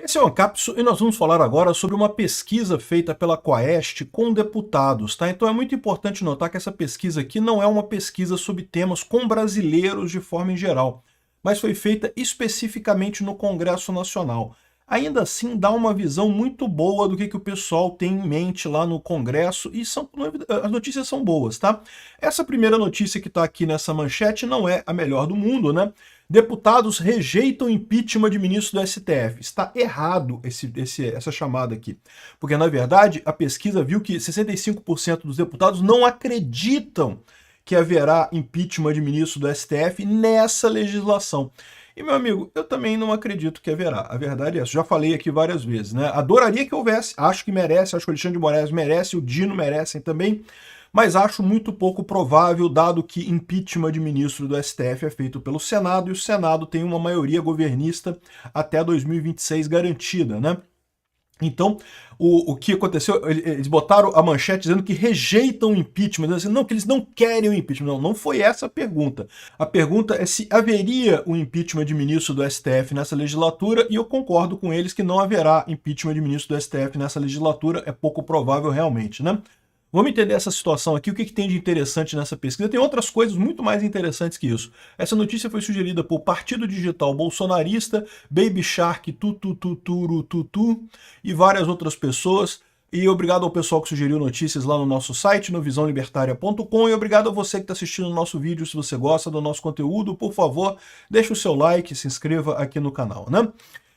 Esse é o Ancapso e nós vamos falar agora sobre uma pesquisa feita pela Quaest com deputados, tá? Então é muito importante notar que essa pesquisa aqui não é uma pesquisa sobre temas com brasileiros de forma em geral, mas foi feita especificamente no Congresso Nacional. Ainda assim, dá uma visão muito boa do que o pessoal tem em mente lá no Congresso e as notícias são boas, tá? Essa primeira notícia que está aqui nessa manchete não é a melhor do mundo, né? Deputados rejeitam impeachment de ministro do STF. Está errado essa chamada aqui. Porque, na verdade, a pesquisa viu que 65% dos deputados não acreditam que haverá impeachment de ministro do STF nessa legislação. E, meu amigo, eu também não acredito que haverá. A verdade é essa. Já falei aqui várias vezes, né? Adoraria que houvesse. Acho que merece. Acho que o Alexandre de Moraes merece. O Dino merecem também. Mas acho muito pouco provável, dado que impeachment de ministro do STF é feito pelo Senado, e o Senado tem uma maioria governista até 2026 garantida, né? Então, o que aconteceu, eles botaram a manchete dizendo que rejeitam o impeachment, dizendo assim, não, que eles não querem o impeachment. Não, não foi essa a pergunta. A pergunta é se haveria o impeachment de ministro do STF nessa legislatura, e eu concordo com eles que não haverá impeachment de ministro do STF nessa legislatura, é pouco provável realmente, né? Vamos entender essa situação aqui, o que tem de interessante nessa pesquisa. Tem outras coisas muito mais interessantes que isso. Essa notícia foi sugerida por Partido Digital Bolsonarista, Baby Shark, Tutu e várias outras pessoas. E obrigado ao pessoal que sugeriu notícias lá no nosso site, no visãolibertaria.com, e obrigado a você que está assistindo o nosso vídeo. Se você gosta do nosso conteúdo, por favor, deixe o seu like, se inscreva aqui no canal, né?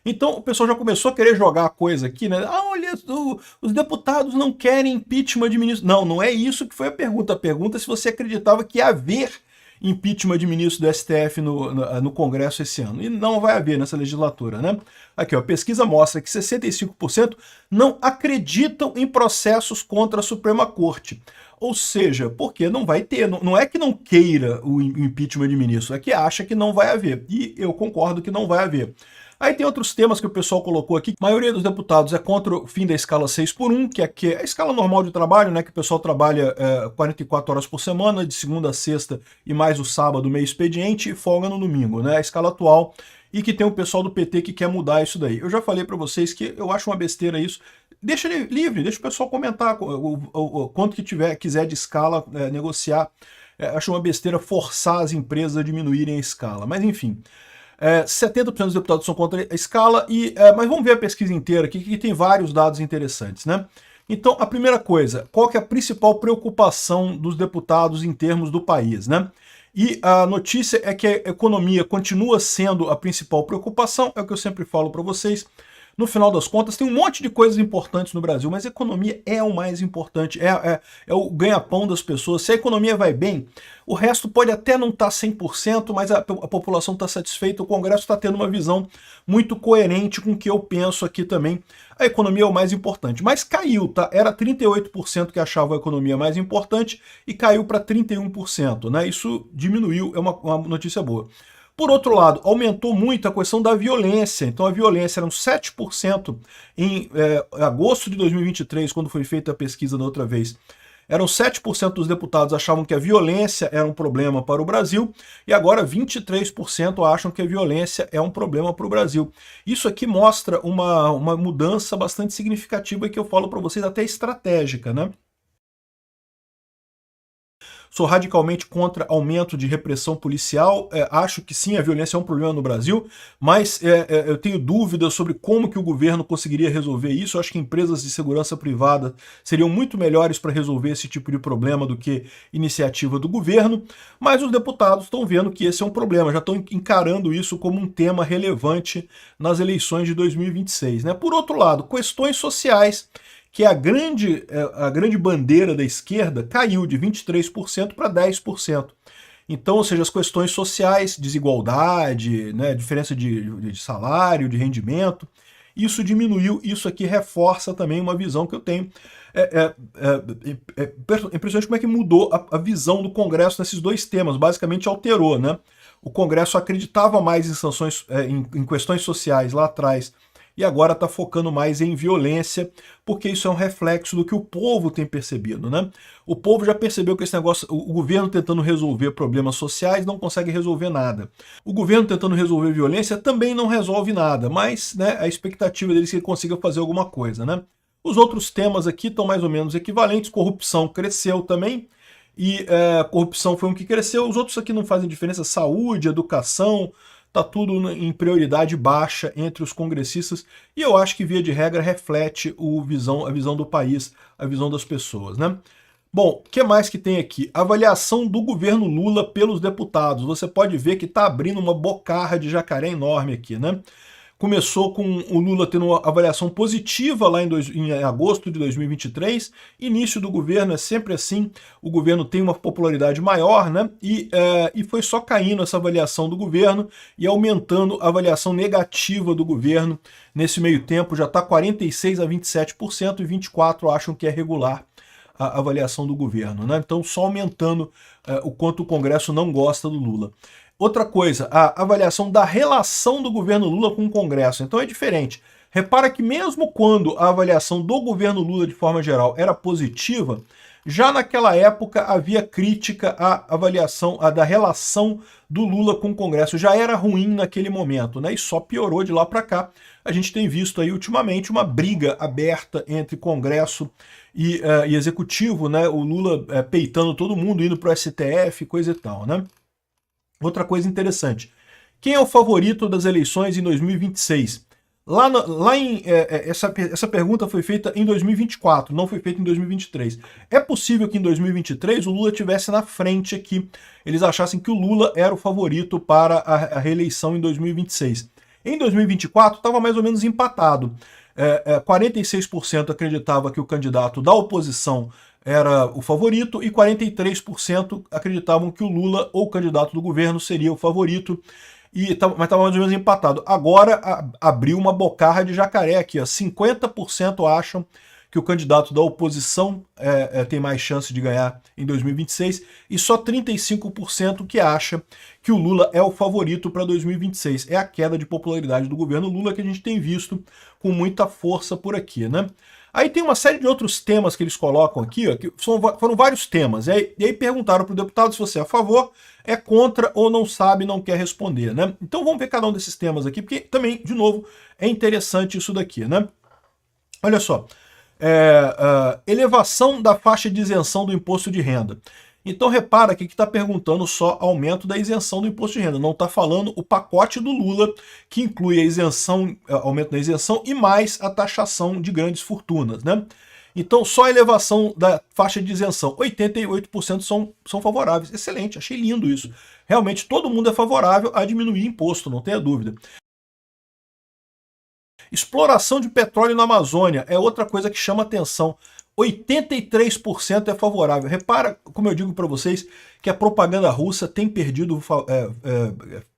Então o pessoal já começou a querer jogar a coisa aqui, né? Ah, olha, os deputados não querem impeachment de ministro. Não, não é isso que foi a pergunta. A pergunta é se você acreditava que ia haver impeachment de ministro do STF no Congresso esse ano. E não vai haver nessa legislatura, né? Aqui, ó, a pesquisa mostra que 65% não acreditam em processos contra a Suprema Corte. Ou seja, porque não vai ter, não é que não queira o impeachment de ministro, é que acha que não vai haver. E eu concordo que não vai haver. Aí tem outros temas que o pessoal colocou aqui. A maioria dos deputados é contra o fim da escala 6x1, que é a escala normal de trabalho, né? Que o pessoal trabalha 44 horas por semana, de segunda a sexta e mais o sábado, meio expediente, e folga no domingo, né? A escala atual. E que tem o pessoal do PT que quer mudar isso daí. Eu já falei para vocês que eu acho uma besteira isso. Deixa ele livre, deixa o pessoal comentar o quanto que quiser de escala, negociar. Acho uma besteira forçar as empresas a diminuírem a escala. Mas enfim. 70% dos deputados são contra a escala, mas vamos ver a pesquisa inteira aqui, que tem vários dados interessantes, né? Então, a primeira coisa, qual que é a principal preocupação dos deputados em termos do país, né? E a notícia é que a economia continua sendo a principal preocupação, é o que eu sempre falo para vocês. No final das contas, tem um monte de coisas importantes no Brasil, mas a economia é o mais importante, é o ganha-pão das pessoas. Se a economia vai bem, o resto pode até não estar 100%, mas a população está satisfeita, o Congresso está tendo uma visão muito coerente com o que eu penso aqui também. A economia é o mais importante, mas caiu, tá? Era 38% que achavam a economia mais importante e caiu para 31%, né? Isso diminuiu, é uma notícia boa. Por outro lado, aumentou muito a questão da violência. Então a violência eram 7% em agosto de 2023, quando foi feita a pesquisa da outra vez. Eram 7% dos deputados achavam que a violência era um problema para o Brasil, e agora 23% acham que a violência é um problema para o Brasil. Isso aqui mostra uma mudança bastante significativa que eu falo para vocês, até estratégica, né? Sou radicalmente contra aumento de repressão policial, acho que sim, a violência é um problema no Brasil, mas eu tenho dúvidas sobre como que o governo conseguiria resolver isso. Eu acho que empresas de segurança privada seriam muito melhores para resolver esse tipo de problema do que iniciativa do governo, mas os deputados estão vendo que esse é um problema, já estão encarando isso como um tema relevante nas eleições de 2026, né? Por outro lado, questões sociais, que a grande bandeira da esquerda caiu de 23% para 10%. Então, ou seja, as questões sociais, desigualdade, né, diferença de salário, de rendimento, isso diminuiu, isso aqui reforça também uma visão que eu tenho. É impressionante como é que mudou a visão do Congresso nesses dois temas, basicamente alterou, né? O Congresso acreditava mais em sanções, em questões sociais lá atrás, e agora está focando mais em violência, porque isso é um reflexo do que o povo tem percebido, né? O povo já percebeu que esse negócio, o governo tentando resolver problemas sociais não consegue resolver nada. O governo tentando resolver violência também não resolve nada, mas, né, a expectativa deles é que ele consiga fazer alguma coisa, né? Os outros temas aqui estão mais ou menos equivalentes. Corrupção cresceu também, e corrupção foi um que cresceu. Os outros aqui não fazem diferença. Saúde, educação, tá tudo em prioridade baixa entre os congressistas, e eu acho que, via de regra, reflete a visão do país, a visão das pessoas, né? Bom, o que mais que tem aqui? Avaliação do governo Lula pelos deputados. Você pode ver que está abrindo uma bocarra de jacaré enorme aqui, né? Começou com o Lula tendo uma avaliação positiva lá em agosto de 2023. Início do governo é sempre assim, o governo tem uma popularidade maior, né? E foi só caindo essa avaliação do governo e aumentando a avaliação negativa do governo. Nesse meio tempo já está 46% a 27% e 24% acham que é regular a avaliação do governo, né? Então só aumentando o quanto o Congresso não gosta do Lula. Outra coisa, a avaliação da relação do governo Lula com o Congresso. Então é diferente. Repara que mesmo quando a avaliação do governo Lula, de forma geral, era positiva, já naquela época havia crítica à avaliação da relação do Lula com o Congresso. Já era ruim naquele momento, né? E só piorou de lá para cá. A gente tem visto aí ultimamente uma briga aberta entre Congresso e Executivo, né? O Lula peitando todo mundo, indo para o STF, coisa e tal, né? Outra coisa interessante, quem é o favorito das eleições em 2026? Essa pergunta foi feita em 2024, não foi feita em 2023. É possível que em 2023 o Lula estivesse na frente aqui, eles achassem que o Lula era o favorito para a reeleição em 2026. Em 2024 estava mais ou menos empatado. 46% acreditava que o candidato da oposição era o favorito e 43% acreditavam que o Lula, ou o candidato do governo, seria o favorito, mas estava mais ou menos empatado. Agora abriu uma bocarra de jacaré aqui, ó. 50% acham que o candidato da oposição tem mais chance de ganhar em 2026 e só 35% que acha que o Lula é o favorito para 2026. É a queda de popularidade do governo Lula que a gente tem visto com muita força por aqui, né? Aí tem uma série de outros temas que eles colocam aqui, ó, que foram vários temas. E aí perguntaram para o deputado se você é a favor, é contra ou não sabe, não quer responder, né? Então vamos ver cada um desses temas aqui, porque também, de novo, é interessante isso daqui, né? Olha só, elevação da faixa de isenção do imposto de renda. Então repara que está perguntando só aumento da isenção do imposto de renda, não está falando o pacote do Lula, que inclui a isenção, aumento da isenção e mais a taxação de grandes fortunas, né? Então só a elevação da faixa de isenção, 88% são favoráveis. Excelente, achei lindo isso. Realmente todo mundo é favorável a diminuir imposto, não tenha dúvida. Exploração de petróleo na Amazônia é outra coisa que chama atenção. 83% é favorável. Repara, como eu digo para vocês, que a propaganda russa tem perdido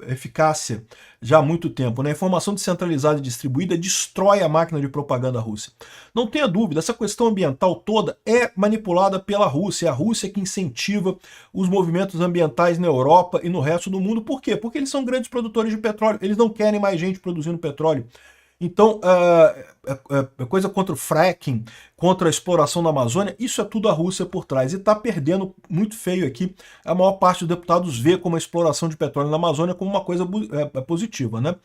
eficácia já há muito tempo, né? A informação descentralizada e distribuída destrói a máquina de propaganda russa. Não tenha dúvida, essa questão ambiental toda é manipulada pela Rússia. É a Rússia que incentiva os movimentos ambientais na Europa e no resto do mundo. Por quê? Porque eles são grandes produtores de petróleo. Eles não querem mais gente produzindo petróleo. Então, coisa contra o fracking, contra a exploração da Amazônia, isso é tudo a Rússia por trás. E está perdendo muito feio aqui. A maior parte dos deputados vê como a exploração de petróleo na Amazônia como uma coisa positiva, né?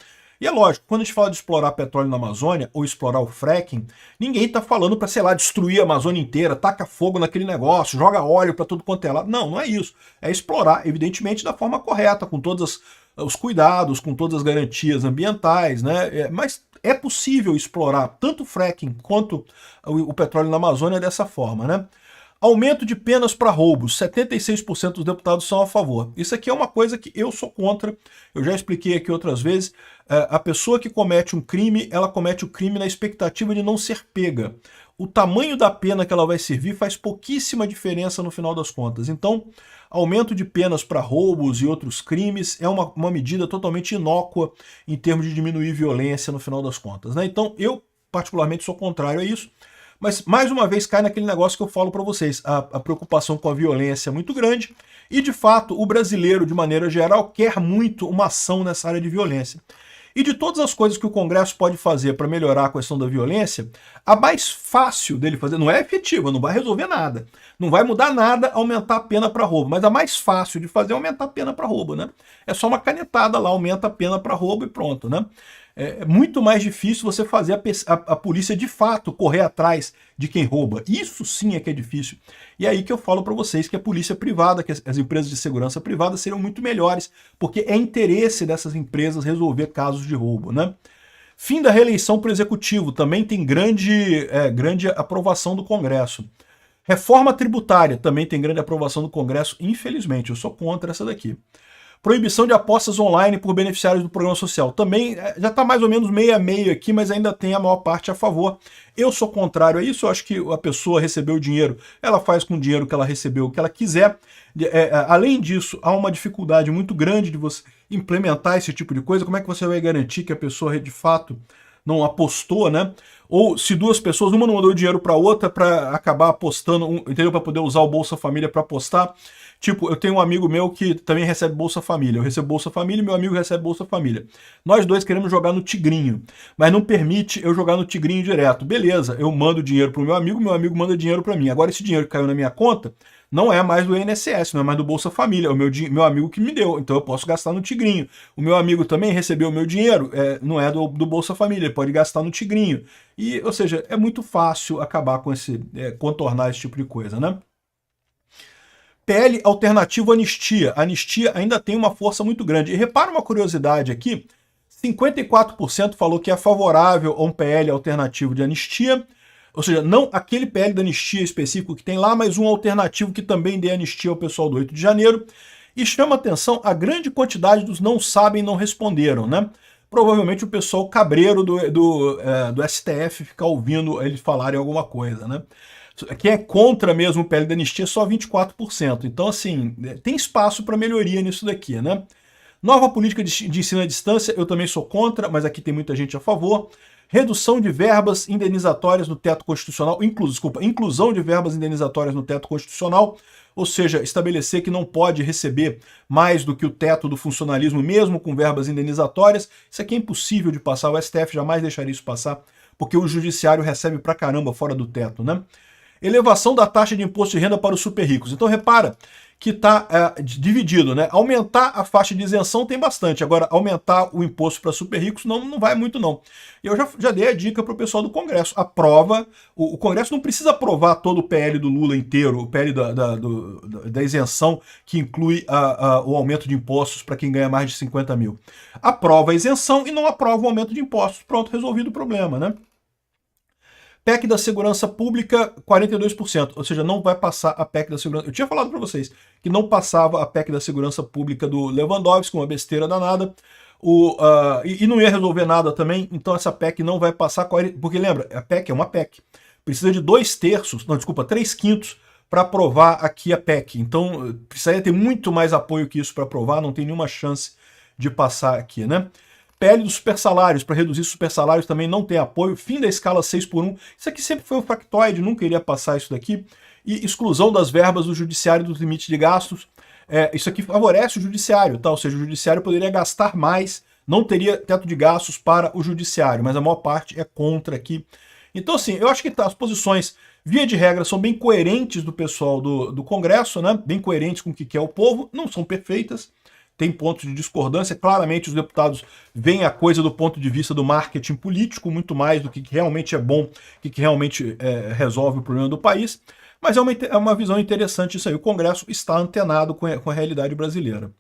E é lógico, quando a gente fala de explorar petróleo na Amazônia, ou explorar o fracking, ninguém está falando para, sei lá, destruir a Amazônia inteira, taca fogo naquele negócio, joga óleo para tudo quanto é lado. Não, não é isso. É explorar, evidentemente, da forma correta, com todos os cuidados, com todas as garantias ambientais, né? Mas é possível explorar tanto o fracking quanto o petróleo na Amazônia dessa forma, né? Aumento de penas para roubos, 76% dos deputados são a favor. Isso aqui é uma coisa que eu sou contra, eu já expliquei aqui outras vezes. A pessoa que comete um crime, ela comete o crime na expectativa de não ser pega. O tamanho da pena que ela vai servir faz pouquíssima diferença no final das contas. Então, aumento de penas para roubos e outros crimes é uma medida totalmente inócua em termos de diminuir violência no final das contas, né? Então, eu particularmente sou contrário a isso. Mas, mais uma vez, cai naquele negócio que eu falo para vocês. A preocupação com a violência é muito grande e, de fato, o brasileiro, de maneira geral, quer muito uma ação nessa área de violência. E de todas as coisas que o Congresso pode fazer para melhorar a questão da violência, a mais fácil dele fazer, não é efetiva, não vai resolver nada, não vai mudar nada aumentar a pena para roubo, mas a mais fácil de fazer é aumentar a pena para roubo, né? É só uma canetada lá, aumenta a pena para roubo e pronto, né? É muito mais difícil você fazer a polícia de fato correr atrás de quem rouba. Isso sim é que é difícil. E é aí que eu falo para vocês que a polícia privada, que as empresas de segurança privada seriam muito melhores, porque é interesse dessas empresas resolver casos de roubo, né? Fim da reeleição para o executivo também tem grande aprovação do Congresso. Reforma tributária também tem grande aprovação do Congresso, infelizmente. Eu sou contra essa daqui. Proibição de apostas online por beneficiários do programa social. Também já está mais ou menos meio a meio aqui, mas ainda tem a maior parte a favor. Eu sou contrário a isso, eu acho que a pessoa recebeu o dinheiro, ela faz com o dinheiro que ela recebeu o que ela quiser. Além disso, há uma dificuldade muito grande de você implementar esse tipo de coisa. Como é que você vai garantir que a pessoa de fato não apostou, né? Ou se duas pessoas, uma não mandou dinheiro para outra para acabar apostando, entendeu? Para poder usar o Bolsa Família para apostar. Tipo, eu tenho um amigo meu que também recebe Bolsa Família. Eu recebo Bolsa Família e meu amigo recebe Bolsa Família. Nós dois queremos jogar no Tigrinho, mas não permite eu jogar no Tigrinho direto. Beleza, eu mando dinheiro pro meu amigo manda dinheiro para mim. Agora esse dinheiro que caiu na minha conta não é mais do INSS, não é mais do Bolsa Família, é o meu amigo que me deu, então eu posso gastar no Tigrinho. O meu amigo também recebeu o meu dinheiro, não é do Bolsa Família, ele pode gastar no Tigrinho. E, ou seja, é muito fácil acabar com contornar esse tipo de coisa, né? PL alternativo anistia. A anistia ainda tem uma força muito grande. E repara uma curiosidade aqui, 54% falou que é favorável a um PL alternativo de anistia, ou seja, não aquele PL da anistia específico que tem lá, mas um alternativo que também dê anistia ao pessoal do 8 de janeiro. E chama atenção a grande quantidade dos não sabem e não responderam, né? Provavelmente o pessoal cabreiro do STF ficar ouvindo eles falarem alguma coisa, né? Quem é contra mesmo o PL da anistia é só 24%. Então, assim, tem espaço para melhoria nisso daqui, né? Nova política de ensino à distância, eu também sou contra, mas aqui tem muita gente a favor. Redução de verbas indenizatórias no teto constitucional, inclusão de verbas indenizatórias no teto constitucional, ou seja, estabelecer que não pode receber mais do que o teto do funcionalismo, mesmo com verbas indenizatórias. Isso aqui é impossível de passar, o STF jamais deixaria isso passar, porque o judiciário recebe pra caramba fora do teto, né? Elevação da taxa de imposto de renda para os super ricos. Então repara que está dividido, né? Aumentar a faixa de isenção tem bastante, agora aumentar o imposto para super ricos não vai muito não. Eu já dei a dica para o pessoal do Congresso, aprova, o Congresso não precisa aprovar todo o PL do Lula inteiro, o PL da isenção que inclui o aumento de impostos para quem ganha mais de 50 mil. Aprova a isenção e não aprova o aumento de impostos, pronto, resolvido o problema, né? PEC da segurança pública, 42%, ou seja, não vai passar a PEC da segurança. Eu tinha falado para vocês que não passava a PEC da segurança pública do Lewandowski, uma besteira danada, e não ia resolver nada também, então essa PEC não vai passar, porque lembra, a PEC é uma PEC, precisa de 3/5 para aprovar aqui a PEC, então precisaria ter muito mais apoio que isso para aprovar, não tem nenhuma chance de passar aqui, né? PL dos supersalários, para reduzir supersalários também não tem apoio. Fim da escala 6x1. Isso aqui sempre foi um factoide, nunca iria passar isso daqui. E exclusão das verbas do judiciário dos limites de gastos. Isso aqui favorece o judiciário, tá? Ou seja, o judiciário poderia gastar mais, não teria teto de gastos para o judiciário, mas a maior parte é contra aqui. Então, assim, eu acho que as posições, via de regra, são bem coerentes do pessoal do Congresso, né? Bem coerentes com o que quer o povo, não são perfeitas. Tem pontos de discordância, claramente os deputados veem a coisa do ponto de vista do marketing político, muito mais do que realmente é bom, que realmente resolve o problema do país, mas é uma visão interessante isso aí, o Congresso está antenado com a realidade brasileira.